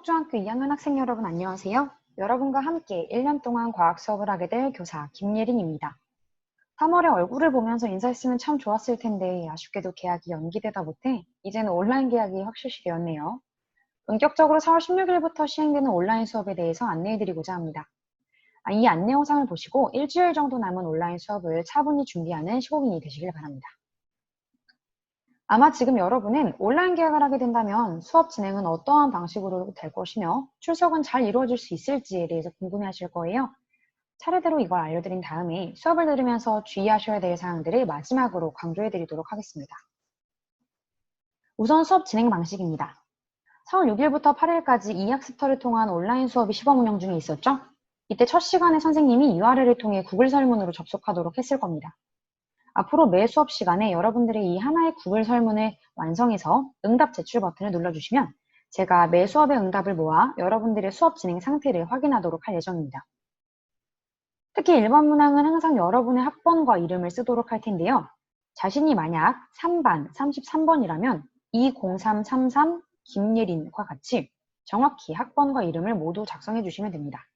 한국중학교 2학년 학생 여러분 안녕하세요. 여러분과 함께 1년 동안 과학 수업을 하게 될 교사 김예린입니다. 3월에 얼굴을 보면서 인사했으면 참 좋았을 텐데 아쉽게도 계약이 연기되다 못해 이제는 온라인 계약이 확실시되었네요. 본격적으로 4월 16일부터 시행되는 온라인 수업에 대해서 안내해드리고자 합니다. 이 안내 영상을 보시고 일주일 정도 남은 온라인 수업을 차분히 준비하는 15분이 되시길 바랍니다. 아마 지금 여러분은 온라인 계약을 하게 된다면 수업 진행은 어떠한 방식으로 될 것이며 출석은 잘 이루어질 수 있을지에 대해서 궁금해하실 거예요. 차례대로 이걸 알려드린 다음에 수업을 들으면서 주의하셔야 될 사항들을 마지막으로 강조해드리도록 하겠습니다. 우선 수업 진행 방식입니다. 4월 6일부터 8일까지 이학습터를 통한 온라인 수업이 시범 운영 중에 있었죠? 이때 첫 시간에 선생님이 URL을 통해 구글 설문으로 접속하도록 했을 겁니다. 앞으로 매 수업 시간에 여러분들이 이 하나의 구글 설문을 완성해서 응답 제출 버튼을 눌러주시면 제가 매 수업의 응답을 모아 여러분들의 수업 진행 상태를 확인하도록 할 예정입니다. 특히 1번 문항은 항상 여러분의 학번과 이름을 쓰도록 할 텐데요. 자신이 만약 3반 33번이라면 20333 김예린과 같이 정확히 학번과 이름을 모두 작성해 주시면 됩니다.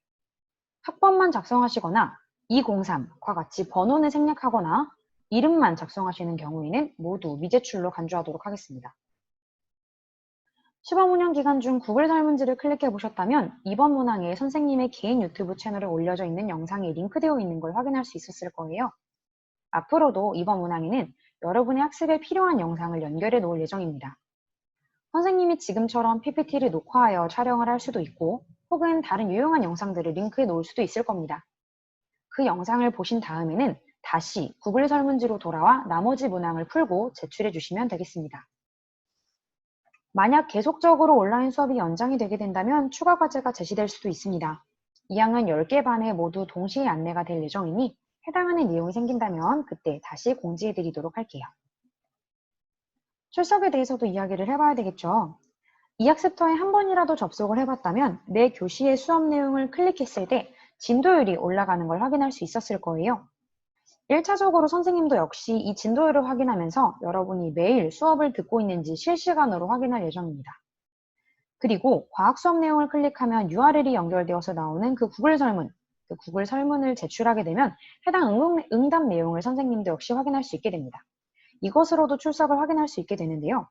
학번만 작성하시거나 203과 같이 번호는 생략하거나 이름만 작성하시는 경우에는 모두 미제출로 간주하도록 하겠습니다. 시범 운영 기간 중 구글 설문지를 클릭해 보셨다면 이번 문항에 선생님의 개인 유튜브 채널에 올려져 있는 영상이 링크되어 있는 걸 확인할 수 있었을 거예요. 앞으로도 이번 문항에는 여러분의 학습에 필요한 영상을 연결해 놓을 예정입니다. 선생님이 지금처럼 PPT를 녹화하여 촬영을 할 수도 있고 혹은 다른 유용한 영상들을 링크해 놓을 수도 있을 겁니다. 그 영상을 보신 다음에는 다시 구글 설문지로 돌아와 나머지 문항을 풀고 제출해 주시면 되겠습니다. 만약 계속적으로 온라인 수업이 연장이 되게 된다면 추가 과제가 제시될 수도 있습니다. 2학년 10개 반에 모두 동시에 안내가 될 예정이니 해당하는 내용이 생긴다면 그때 다시 공지해 드리도록 할게요. 출석에 대해서도 이야기를 해봐야 되겠죠. 이 학습터에 한 번이라도 접속을 해봤다면 매 교시의 수업 내용을 클릭했을 때 진도율이 올라가는 걸 확인할 수 있었을 거예요. 1차적으로 선생님도 역시 이 진도율을 확인하면서 여러분이 매일 수업을 듣고 있는지 실시간으로 확인할 예정입니다. 그리고 과학 수업 내용을 클릭하면 URL이 연결되어서 나오는 그 구글 설문을 제출하게 되면 해당 응답 내용을 선생님도 역시 확인할 수 있게 됩니다. 이것으로도 출석을 확인할 수 있게 되는데요.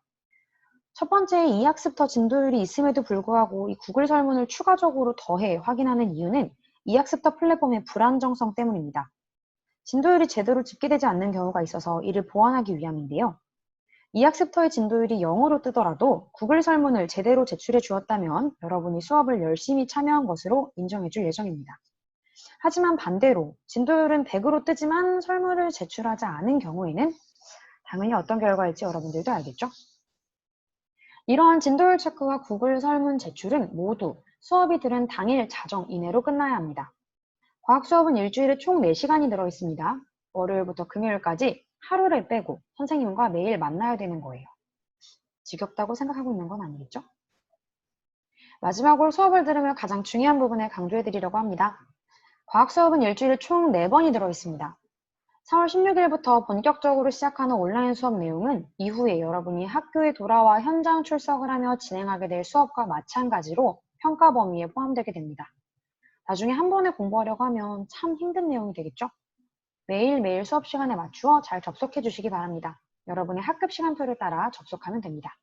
첫 번째, 이 학습터 진도율이 있음에도 불구하고 이 구글 설문을 추가적으로 더해 확인하는 이유는 이 학습터 플랫폼의 불안정성 때문입니다. 진도율이 제대로 집계되지 않는 경우가 있어서 이를 보완하기 위함인데요. 이 학습터의 진도율이 0으로 뜨더라도 구글 설문을 제대로 제출해 주었다면 여러분이 수업을 열심히 참여한 것으로 인정해 줄 예정입니다. 하지만 반대로 진도율은 100으로 뜨지만 설문을 제출하지 않은 경우에는 당연히 어떤 결과일지 여러분들도 알겠죠? 이러한 진도율 체크와 구글 설문 제출은 모두 수업이 들은 당일 자정 이내로 끝나야 합니다. 과학 수업은 일주일에 총 4시간이 들어있습니다. 월요일부터 금요일까지 하루를 빼고 선생님과 매일 만나야 되는 거예요. 지겹다고 생각하고 있는 건 아니겠죠? 마지막으로 수업을 들으며 가장 중요한 부분을 강조해 드리려고 합니다. 과학 수업은 일주일에 총 4번이 들어있습니다. 4월 16일부터 본격적으로 시작하는 온라인 수업 내용은 이후에 여러분이 학교에 돌아와 현장 출석을 하며 진행하게 될 수업과 마찬가지로 평가 범위에 포함되게 됩니다. 나중에 한 번에 공부하려고 하면 참 힘든 내용이 되겠죠? 매일매일 수업 시간에 맞추어 잘 접속해 주시기 바랍니다. 여러분의 학급 시간표를 따라 접속하면 됩니다.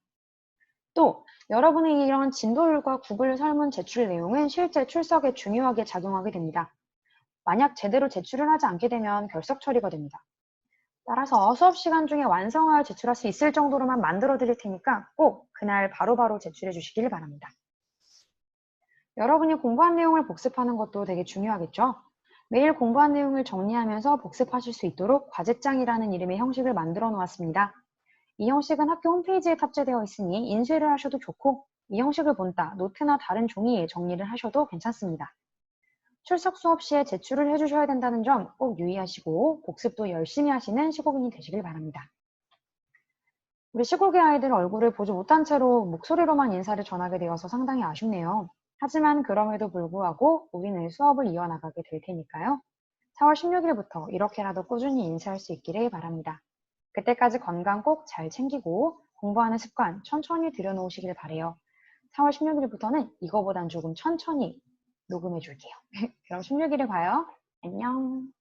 또 여러분의 이런 진도율과 구글 설문 제출 내용은 실제 출석에 중요하게 작용하게 됩니다. 만약 제대로 제출을 하지 않게 되면 결석 처리가 됩니다. 따라서 수업 시간 중에 완성하여 제출할 수 있을 정도로만 만들어 드릴 테니까 꼭 그날 바로바로 제출해 주시길 바랍니다. 여러분이 공부한 내용을 복습하는 것도 되게 중요하겠죠? 매일 공부한 내용을 정리하면서 복습하실 수 있도록 과제장이라는 이름의 형식을 만들어 놓았습니다. 이 형식은 학교 홈페이지에 탑재되어 있으니 인쇄를 하셔도 좋고 이 형식을 본따 노트나 다른 종이에 정리를 하셔도 괜찮습니다. 출석 수업 시에 제출을 해주셔야 된다는 점 꼭 유의하시고 복습도 열심히 하시는 15분이 되시길 바랍니다. 우리 시골계 아이들 얼굴을 보지 못한 채로 목소리로만 인사를 전하게 되어서 상당히 아쉽네요. 하지만 그럼에도 불구하고 우리는 수업을 이어나가게 될 테니까요. 4월 16일부터 이렇게라도 꾸준히 인사할 수 있기를 바랍니다. 그때까지 건강 꼭 잘 챙기고 공부하는 습관 천천히 들여놓으시길 바래요. 4월 16일부터는 이거보단 조금 천천히 녹음해 줄게요. 그럼 16일에 봐요. 안녕.